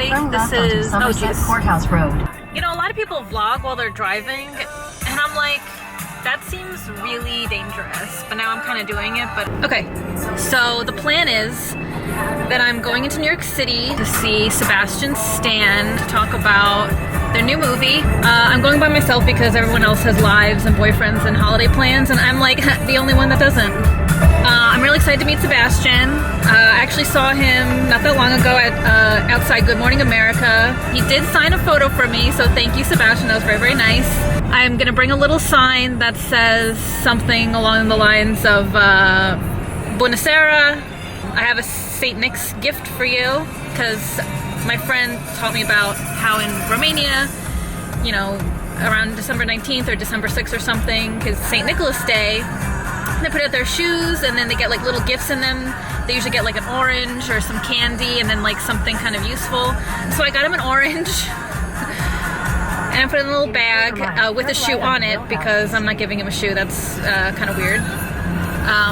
everybody. This is Courthouse Road. You know, a lot of people vlog while they're driving, and I'm like, that seems really dangerous. But now I'm kind of doing it. But okay, so the plan is that I'm going into New York City to see Sebastian Stan talk about their new movie. I'm going by myself because everyone else has lives and boyfriends and holiday plans, and I'm like the only one that doesn't. I'm really excited to meet Sebastian. I actually saw him not that long ago at outside Good Morning America. He did sign a photo for me, so thank you, Sebastian. That was very, very nice. I'm gonna bring a little sign that says something along the lines of Buonasera. I have a St. Nick's gift for you, because my friend taught me about how in Romania, you know, around December 19th or December 6th or something, because St. Nicholas Day, they put out their shoes and then they get like little gifts in them. They usually get like an orange or some candy and then like something kind of useful. So I got him an orange and I put it in a little bag with a shoe on it, because I'm not giving him a shoe. That's kind of weird,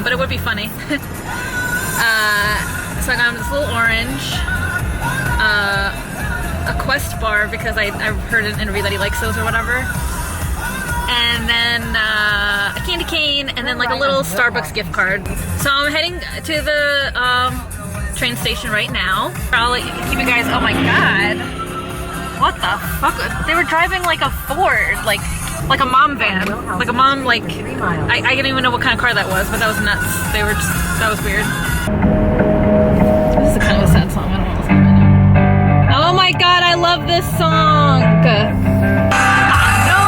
but it would be funny. So I got him this little orange, a Quest bar, because I've heard in an interview that he likes those or whatever, and then a candy cane, and then like a little Starbucks gift card. So I'm heading to the train station right now. I'll keep you guys, oh my god, what the fuck? They were driving like a Ford, like a mom van, like a mom, like, I didn't even know what kind of car that was, but that was nuts. They were just, that was weird. This is kind of a sad song. I don't want to listen to it right now. Oh my god, I love this song. I know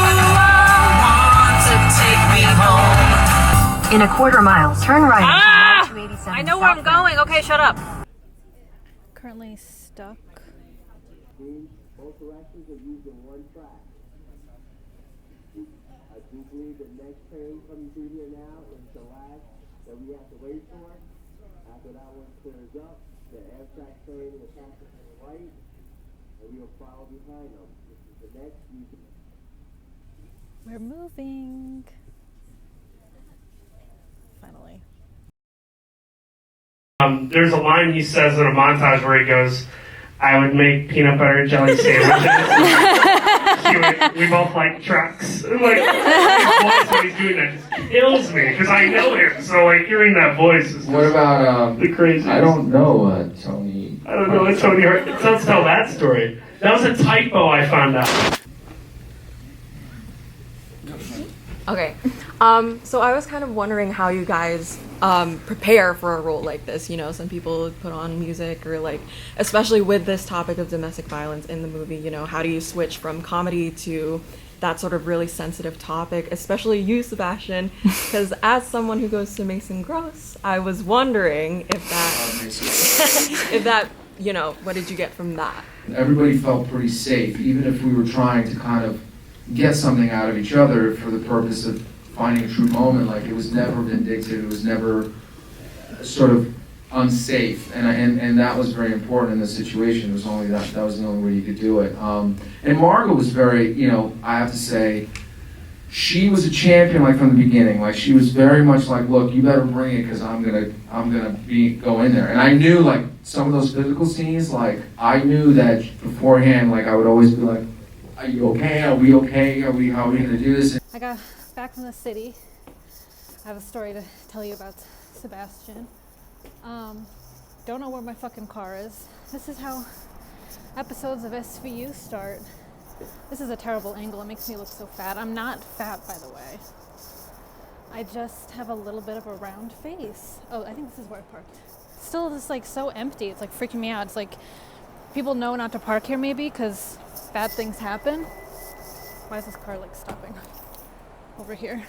who I want to take me home. In a quarter mile, turn right. Ah! I know where I'm going. Okay, shut up. Currently stuck. Both directions are using one track. I do believe the next train coming through here now is the last that we have to wait for. After that one clears up, the Amtrak train will pass to the right, and we will follow behind them. This is the next region. We're moving. Finally. There's a line he says in a montage where he goes, I would make peanut butter and jelly sandwiches. We both like trucks. Like, his voice when he's doing that just kills me, because I know him. So, like, hearing that voice is what about, the craziest. I don't know, Tony. I don't know what Tony Hart. Let's tell that story. That was a typo I found out. Okay, so I was kind of wondering how you guys prepare for a role like this. You know, some people put on music, or like, especially with this topic of domestic violence in the movie, you know, how do you switch from comedy to that sort of really sensitive topic, especially you, Sebastian, because as someone who goes to Mason Gross, I was wondering if that, you know, what did you get from that? Everybody felt pretty safe, even if we were trying to kind of get something out of each other for the purpose of finding a true moment. Like, it was never vindictive, it was never sort of unsafe, and that was very important in the situation. It was only that was the only way you could do it. And Margot was very, you know, I have to say, she was a champion, like, from the beginning. Like, she was very much like, look, you better bring it, because I'm gonna go in there. And I knew, like, some of those physical scenes, like, I knew that beforehand. Like, I would always be like, are you okay? Are we okay? How are we gonna do this? I got back from the city. I have a story to tell you about Sebastian. Don't know where my fucking car is. This is how episodes of SVU start. This is a terrible angle. It makes me look so fat. I'm not fat, by the way. I just have a little bit of a round face. Oh, I think this is where I parked. Still, just like so empty. It's like freaking me out. It's like people know not to park here, maybe, because bad things happen. Why is this car like stopping over here?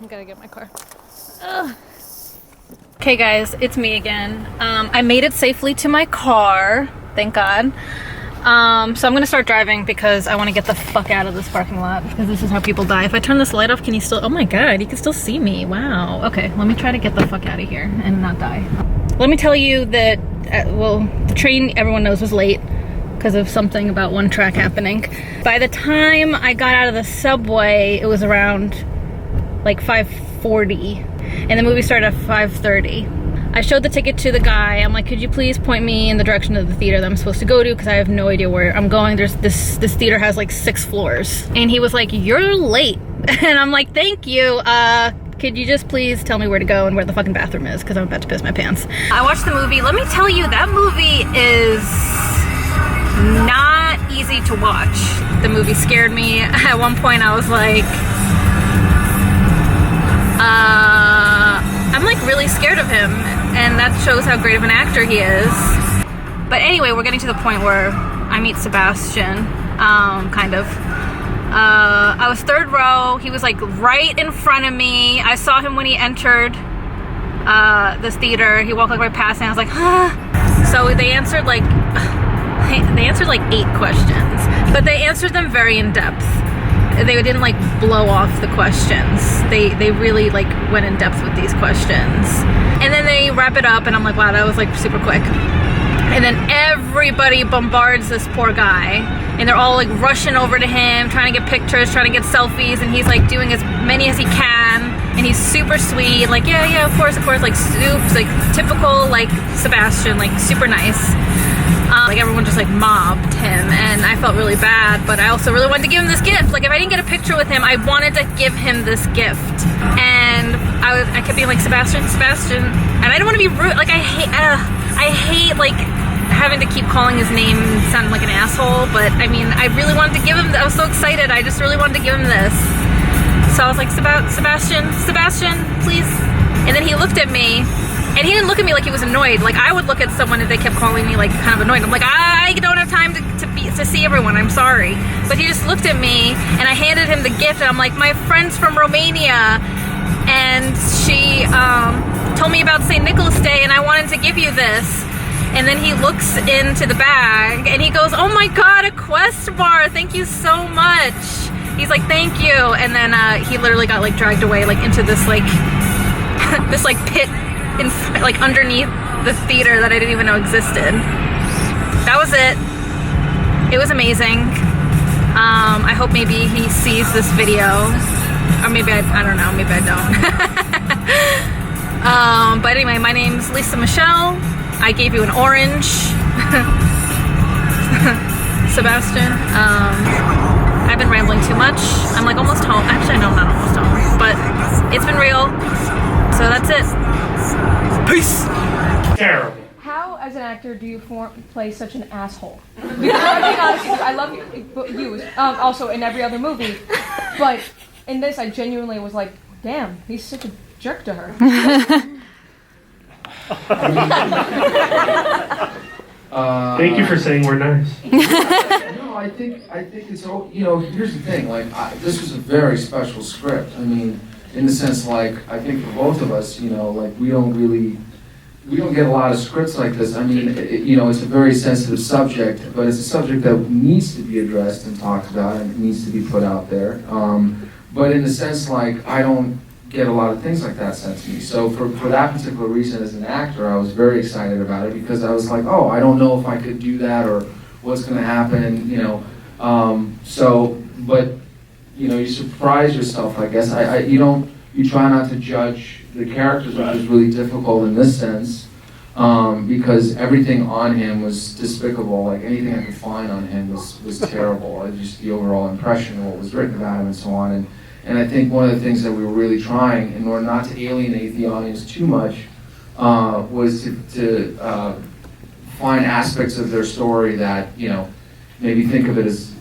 I gotta get my car. Ugh. Okay guys, it's me again. I made it safely to my car, thank God. So I'm gonna start driving because I want to get the fuck out of this parking lot, because this is how people die. If I turn this light off, can you still, oh my God, you can still see me, wow. Okay, let me try to get the fuck out of here and not die. Let me tell you that, well, the train, everyone knows, was late because of something about one track happening. By the time I got out of the subway, it was around like 5:40, and the movie started at 5:30. I showed the ticket to the guy. I'm like, could you please point me in the direction of the theater that I'm supposed to go to? Because I have no idea where I'm going. There's this theater has like 6 floors. And he was like, you're late. And I'm like, thank you. Could you just please tell me where to go and where the fucking bathroom is? Because I'm about to piss my pants. I watched the movie. Let me tell you, that movie is not easy to watch. The movie scared me. At one point I was like, I'm like really scared of him, and that shows how great of an actor he is. But anyway, we're getting to the point where I meet Sebastian, kind of. I was 3rd row. He was like right in front of me. I saw him when he entered this theater. He walked like right past me. I was like, huh. So they answered like 8 questions, but they answered them very in depth. They didn't like blow off the questions. They really like went in depth with these questions. And then they wrap it up and I'm like, wow, that was like super quick. And then everybody bombards this poor guy and they're all like rushing over to him, trying to get pictures, trying to get selfies, and he's like doing as many as he can, and he's super sweet, like yeah, of course, like soups, like typical like Sebastian, like super nice. Like everyone just like mobbed him, and I felt really bad, but I also really wanted to give him this gift. Like if I didn't get a picture with him, I wanted to give him this gift. And I kept being like, Sebastian, and I didn't want to be rude. Like I hate like having to keep calling his name and sounding like an asshole, but I mean, I really wanted to give him, I was so excited, I just really wanted to give him this. So I was like, Sebastian, please. And then he looked at me, and he didn't look at me like he was annoyed. Like I would look at someone if they kept calling me like kind of annoyed. I'm like, I don't have time to see everyone, I'm sorry. But he just looked at me, and I handed him the gift, and I'm like, my friend's from Romania, and she told me about St. Nicholas Day, and I wanted to give you this. And then he looks into the bag, and he goes, oh my god, a Quest bar, thank you so much. He's like, thank you. And then he literally got like dragged away like into this like this like pit in like underneath the theater that I didn't even know existed. That was it. It was amazing. I hope maybe he sees this video, or maybe I don't know, maybe I don't. But anyway, my name's Lisa Michelle. I gave you an orange. Sebastian. I've been rambling too much. I'm like almost home. Actually, no, I'm not almost home. But it's been real. So that's it. Peace. Terrible. How, as an actor, do you play such an asshole? Because I'm being honest with you, I love you, also in every other movie, but in this, I genuinely was like, damn, he's such a jerk to her. Thank you for saying we're nice. No, I think it's all, here's the thing, like, this was a very special script. I mean, in the sense, like, I think for both of us, like, we don't get a lot of scripts like this. I mean, it's a very sensitive subject, but it's a subject that needs to be addressed and talked about and needs to be put out there. But in the sense, like, I don't get a lot of things like that sent to me. So for that particular reason, as an actor, I was very excited about it because I was like, oh, I don't know if I could do that or what's going to happen, but you surprise yourself, I guess. You try not to judge the characters, which is really difficult in this sense, because everything on him was despicable. Like anything I could find on him was terrible. Just the overall impression of what was written about him and so on. And I think one of the things that we were really trying, in order not to alienate the audience too much, was to find aspects of their story that, maybe think of it as,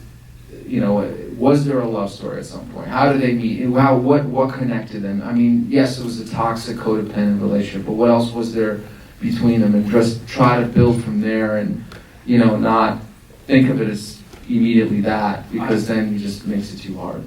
was there a love story at some point? How did they meet? What connected them? I mean, yes, it was a toxic, codependent relationship, but what else was there between them? And just try to build from there and, not think of it as immediately that, because then it just makes it too hard.